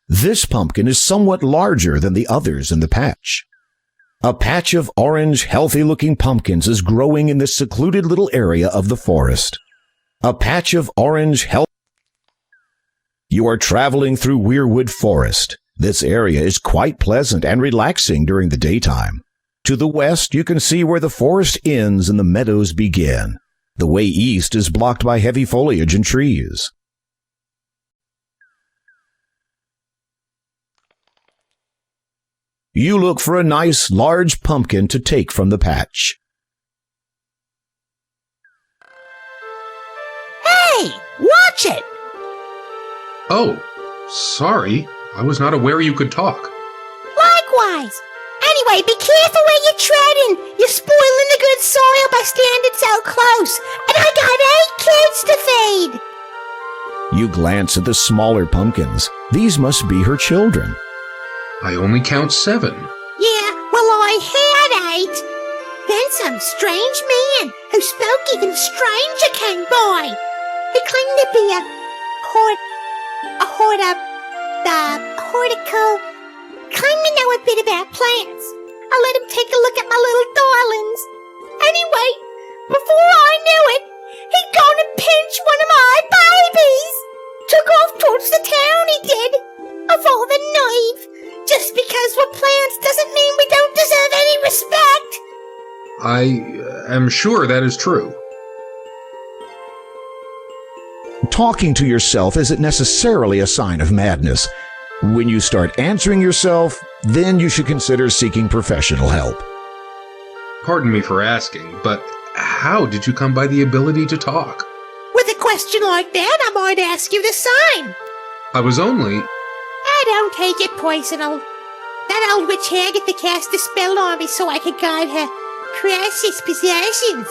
This pumpkin is somewhat larger than the others in the patch. A patch of orange, healthy-looking pumpkins is growing in this secluded little area of the forest. A patch of orange, You are traveling through Weirwood Forest. This area is quite pleasant and relaxing during the daytime. To the west, you can see where the forest ends and the meadows begin. The way east is blocked by heavy foliage and trees. You look for a nice, large pumpkin to take from the patch. Hey, watch it! Oh, sorry. I was not aware you could talk. Likewise. Anyway, be careful where you're treading. You're spoiling the good soil by standing so close. And I got 8 kids to feed. You glance at the smaller pumpkins. These must be her children. I only count 7. Yeah, well, I had 8. Then some strange man who spoke even stranger came by. He claimed to be a horticulturist. Claimed to know a bit about plants. I let him take a look at my little darlings. Anyway, before I knew it, he'd gone and pinched one of my babies. Took off towards the town, he did. Of all the nerve. Just because we're plants doesn't mean we don't deserve any respect. I am sure that is true. Talking to yourself isn't necessarily a sign of madness. When you start answering yourself, then you should consider seeking professional help. Pardon me for asking, but how did you come by the ability to talk? With a question like that, I might ask you the sign. I was only... I don't take it personal. That old witch Agatha cast a spell on me so I could guide her precious possessions.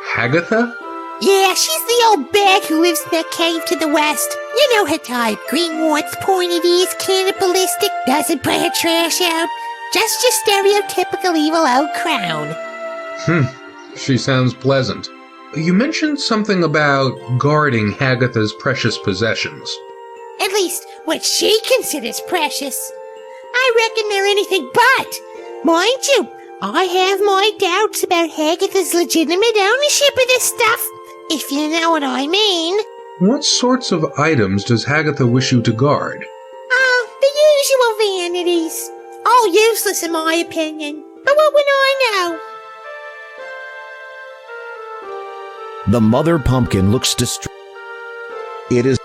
Hagatha? Yeah, she's the old bag who lives in that cave to the west. You know her type. Green warts, pointed ears, cannibalistic, doesn't put her trash out. Just your stereotypical evil old crown. She sounds pleasant. You mentioned something about guarding Hagatha's precious possessions. At least, what she considers precious. I reckon they're anything but. Mind you, I have my doubts about Hagatha's legitimate ownership of this stuff, if you know what I mean. What sorts of items does Hagatha wish you to guard? The usual vanities. All useless in my opinion. But what would I know? The mother pumpkin looks distraught. It is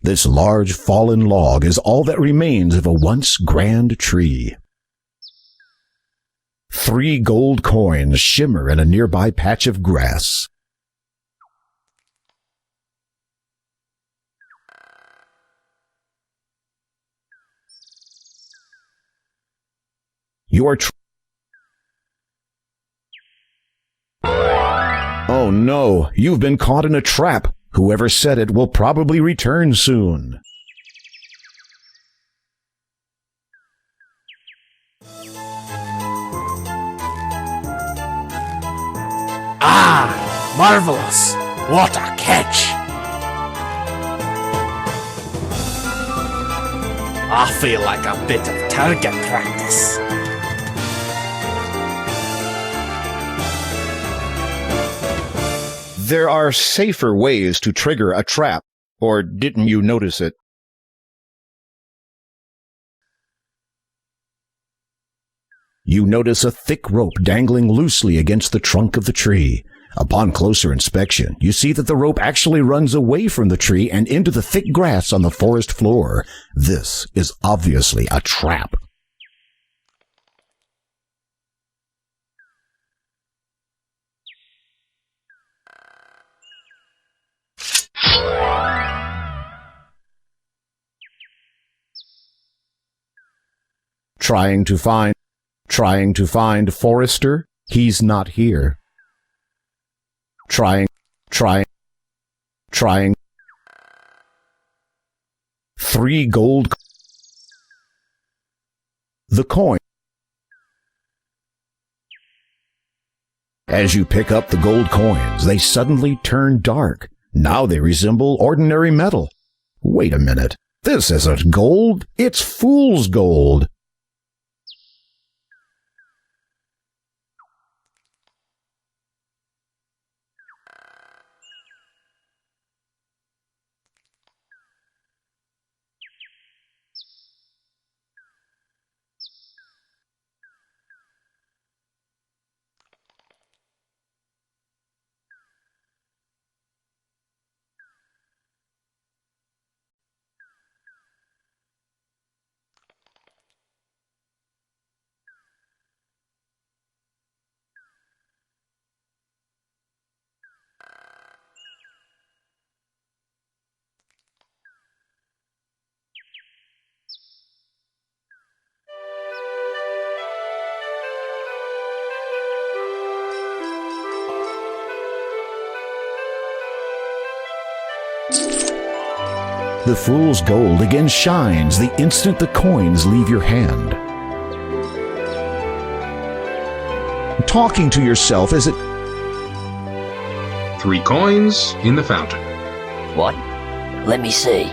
This large fallen log is all that remains of a once grand tree. 3 gold coins shimmer in a nearby patch of grass. You are Oh no, you've been caught in a trap. Whoever set it will probably return soon. Ah, marvelous! What a catch! I feel like a bit of target practice. There are safer ways to trigger a trap, or didn't you notice it? You notice a thick rope dangling loosely against the trunk of the tree. Upon closer inspection, you see that the rope actually runs away from the tree and into the thick grass on the forest floor. This is obviously a trap. Trying to find Forrester. He's not here. Trying. 3 gold. The coin. As you pick up the gold coins, they suddenly turn dark. Now they resemble ordinary metal. Wait a minute. This isn't gold. It's fool's gold. The fool's gold again shines the instant the coins leave your hand. Talking to yourself as it 3 coins in the fountain. What? Let me see.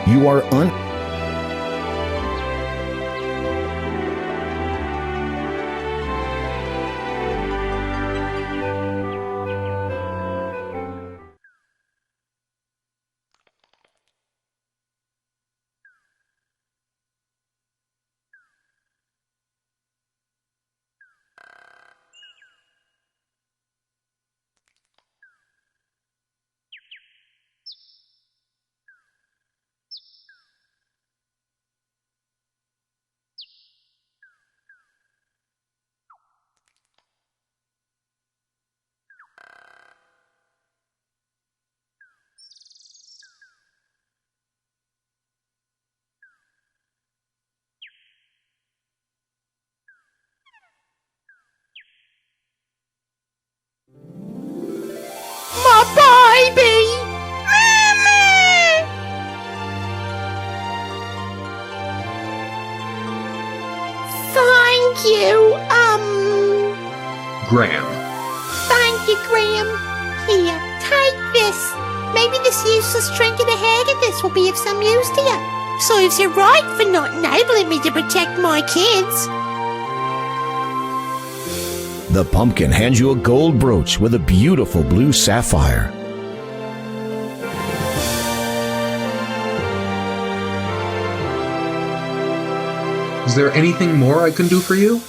you are My baby! Mama! Thank you, Graham. Thank you, Graham. Here, take this. Maybe this useless trinket of Haggathis will be of some use to you. Serves you right for not enabling me to protect my kids. The pumpkin hands you a gold brooch with a beautiful blue sapphire. Is there anything more I can do for you? Me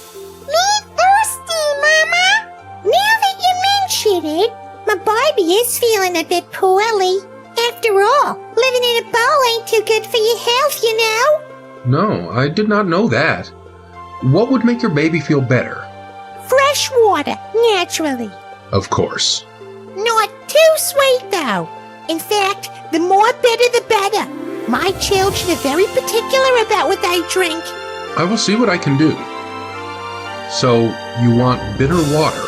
thirsty, Mama. Now that you mention it, my baby is feeling a bit poorly. After all, living in a bowl ain't too good for your health, you know. No, I did not know that. What would make your baby feel better? Fresh water, naturally. Of course. Not too sweet, though. In fact, the more bitter, the better. My children are very particular about what they drink. I will see what I can do. So, you want bitter water?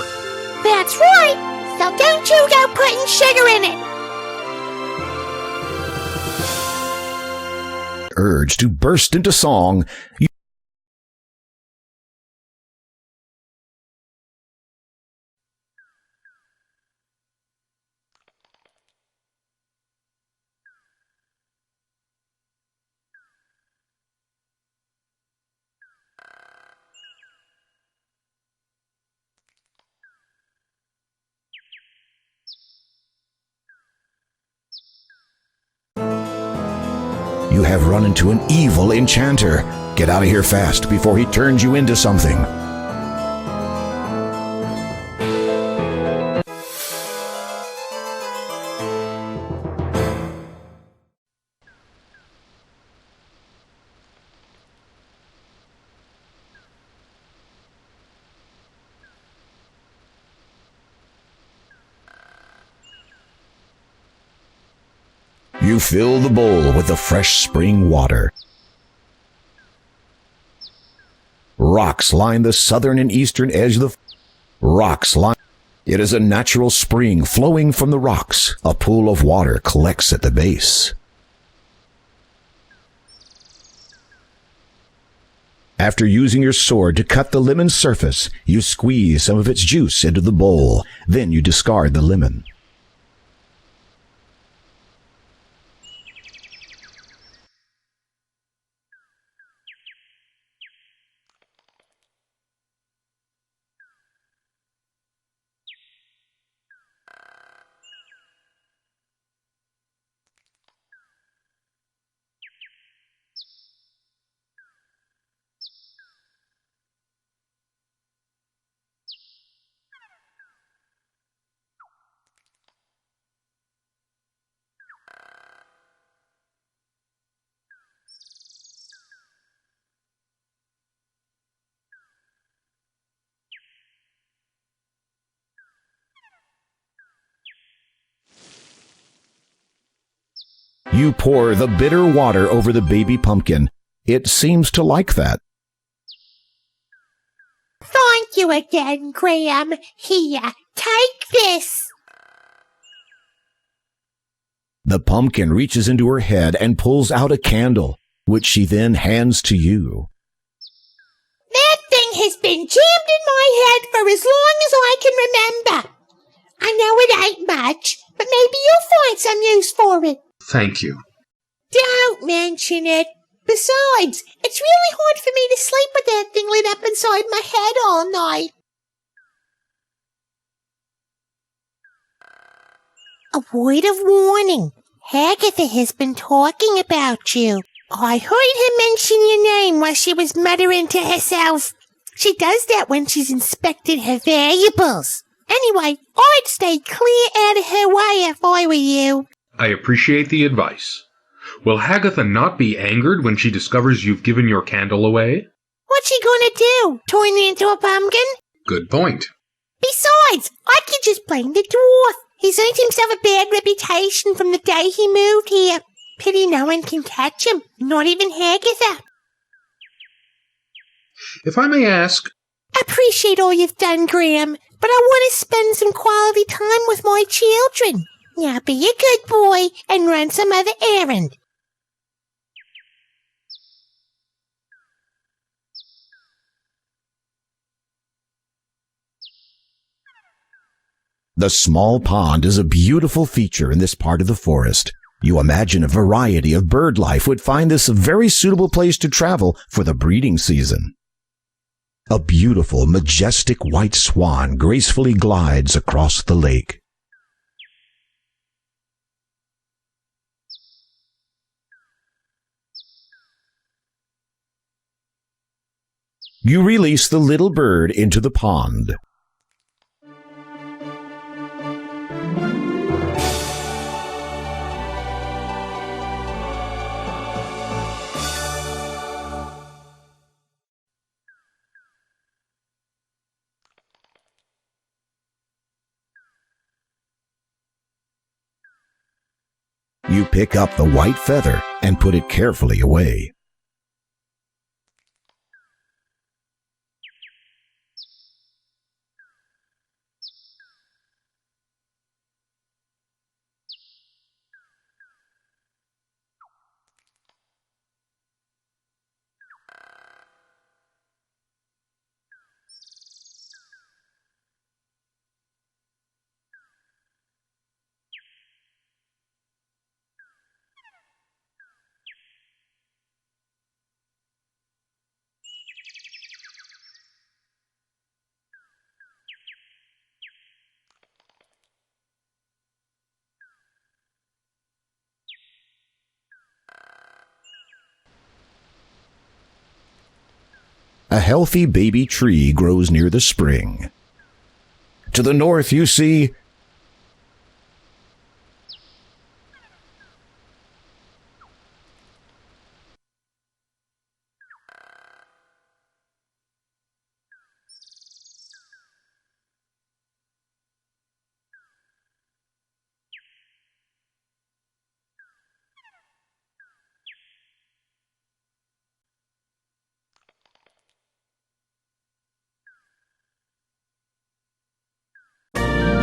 That's right. So don't you go putting sugar in it. Urge to burst into song. You have run into an evil enchanter. Get out of here fast before he turns you into something. You fill the bowl with the fresh spring water. Rocks line the southern and eastern edge of the rocks line. It is a natural spring flowing from the rocks. A pool of water collects at the base. After using your sword to cut the lemon's surface, you squeeze some of its juice into the bowl. Then you discard the lemon. You pour the bitter water over the baby pumpkin. It seems to like that. Thank you again, Graham. Here, take this. The pumpkin reaches into her head and pulls out a candle, which she then hands to you. That thing has been jammed in my head for as long as I can remember. I know it ain't much, but maybe you'll find some use for it. Thank you. Don't mention it. Besides, it's really hard for me to sleep with that thing lit up inside my head all night. A word of warning. Agatha has been talking about you. I heard her mention your name while she was muttering to herself. She does that when she's inspected her valuables. Anyway, I'd stay clear out of her way if I were you. I appreciate the advice. Will Hagatha not be angered when she discovers you've given your candle away? What's she gonna do? Turn it into a pumpkin? Good point. Besides, I could just blame the dwarf. He's earned himself a bad reputation from the day he moved here. Pity no one can catch him, not even Hagatha. If I may ask... Appreciate all you've done, Graham, but I want to spend some quality time with my children. Now be a good boy and run some other errand. The small pond is a beautiful feature in this part of the forest. You imagine a variety of bird life would find this a very suitable place to travel for the breeding season. A beautiful, majestic white swan gracefully glides across the lake. You release the little bird into the pond. You pick up the white feather and put it carefully away. A healthy baby tree grows near the spring. To the north, you see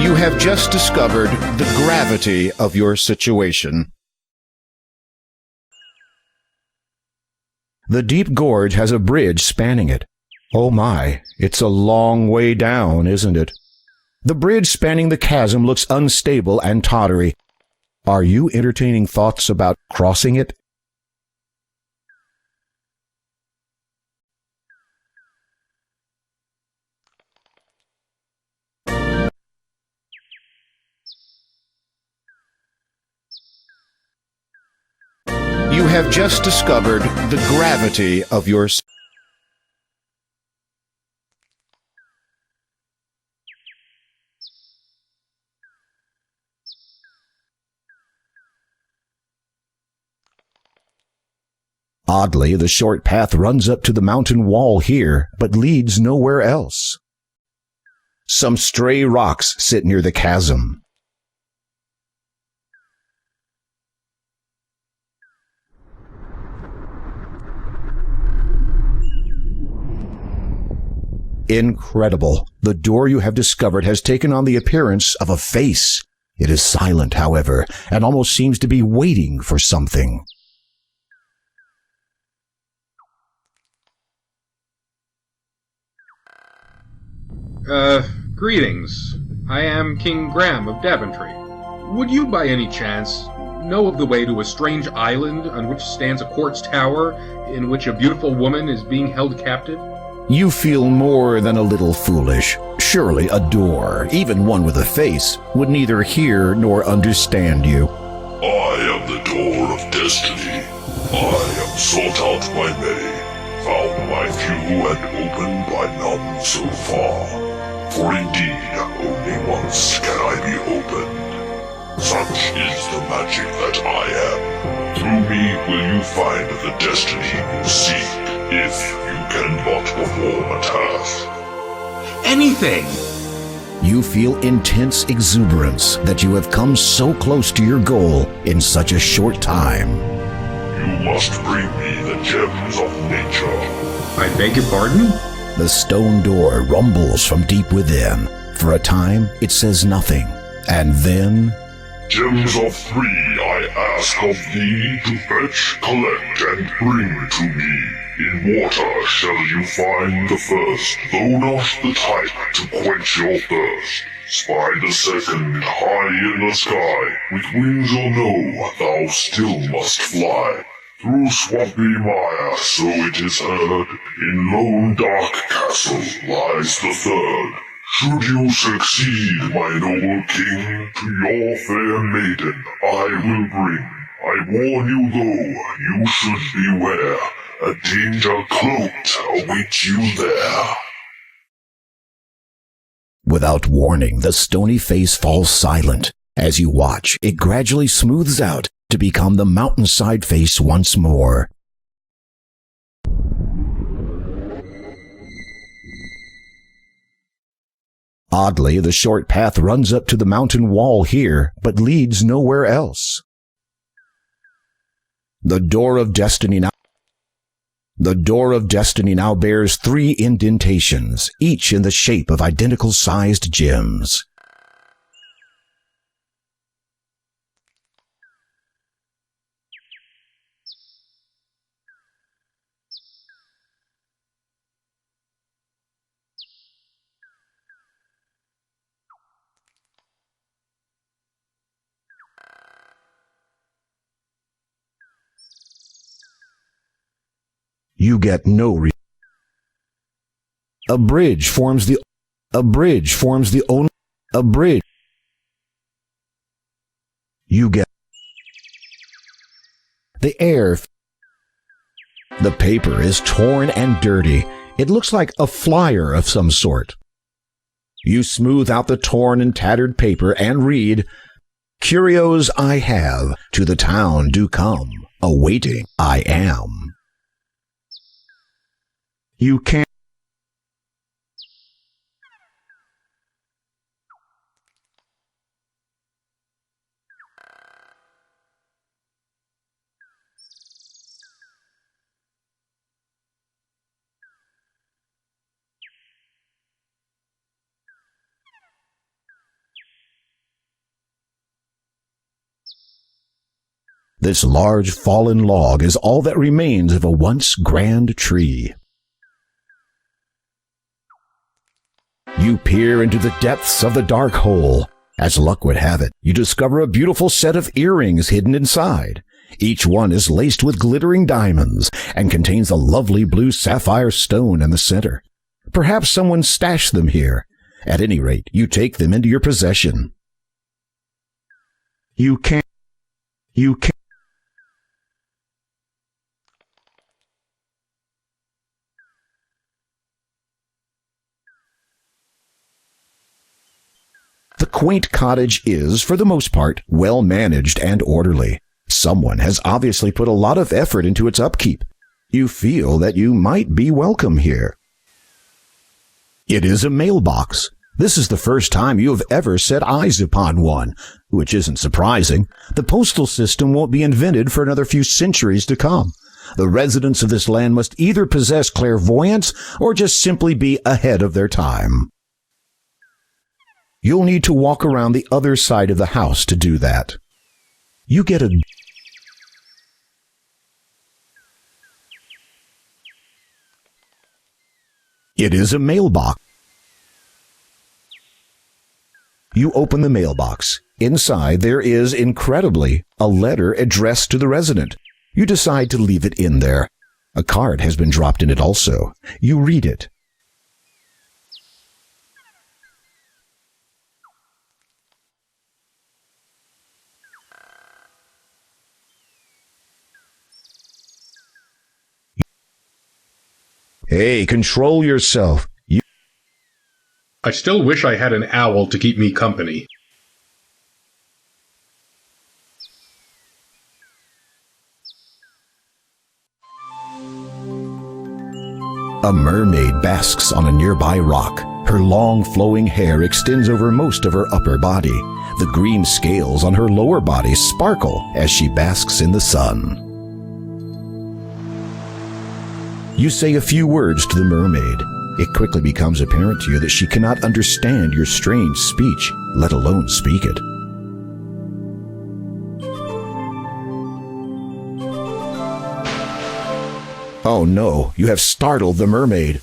You have just discovered the gravity of your situation. The deep gorge has a bridge spanning it. Oh my, it's a long way down, isn't it? The bridge spanning the chasm looks unstable and tottery. Are you entertaining thoughts about crossing it? You have just discovered the gravity of your... Oddly, the short path runs up to the mountain wall here, but leads nowhere else. Some stray rocks sit near the chasm. Incredible. The door you have discovered has taken on the appearance of a face. It is silent, however, and almost seems to be waiting for something. Greetings. I am King Graham of Daventry. Would you, by any chance, know of the way to a strange island on which stands a quartz tower in which a beautiful woman is being held captive? You feel more than a little foolish. Surely a door, even one with a face, would neither hear nor understand you. I am the door of destiny. I am sought out by many, found by few, and opened by none so far. For indeed, only once can I be opened. Such is the magic that I am. Through me will you find the destiny you seek, if you cannot perform a task. Anything! You feel intense exuberance that you have come so close to your goal in such a short time. You must bring me the gems of nature. I beg your pardon? The stone door rumbles from deep within. For a time, it says nothing. And then... Gems of 3 I ask of thee to fetch, collect, and bring to me. In water shall you find the first, though not the type to quench your thirst. Spy the second, high in the sky, with wings or no, thou still must fly. Through swampy mire, so it is heard, in lone dark castle lies the third. Should you succeed, my noble king, to your fair maiden I will bring. I warn you though, you should beware, a danger cloaked awaits you there. Without warning, the stony face falls silent. As you watch, it gradually smooths out to become the mountainside face once more. Oddly, the short path runs up to the mountain wall here, but leads nowhere else. The door of destiny now bears 3 indentations, each in the shape of identical-sized gems. You get no re- A bridge forms the only You get the air. The paper is torn and dirty. It looks like a flyer of some sort. You smooth out the torn and tattered paper and read, "Curios I have, to the town do come, awaiting I am." You can't. This large fallen log is all that remains of a once grand tree. You peer into the depths of the dark hole. As luck would have it, you discover a beautiful set of earrings hidden inside. Each one is laced with glittering diamonds and contains a lovely blue sapphire stone in the center. Perhaps someone stashed them here. At any rate, you take them into your possession. You can't. The quaint cottage is, for the most part, well managed and orderly. Someone has obviously put a lot of effort into its upkeep. You feel that you might be welcome here. It is a mailbox. This is the first time you have ever set eyes upon one, which isn't surprising. The postal system won't be invented for another few centuries to come. The residents of this land must either possess clairvoyance or just simply be ahead of their time. You'll need to walk around the other side of the house to do that. You get a It is a mailbox. You open the mailbox. Inside there is, incredibly, a letter addressed to the resident. You decide to leave it in there. A card has been dropped in it also. You read it. Hey, control yourself. I still wish I had an owl to keep me company. A mermaid basks on a nearby rock. Her long flowing hair extends over most of her upper body. The green scales on her lower body sparkle as she basks in the sun. You say a few words to the mermaid. It quickly becomes apparent to you that she cannot understand your strange speech, let alone speak it. Oh no, you have startled the mermaid.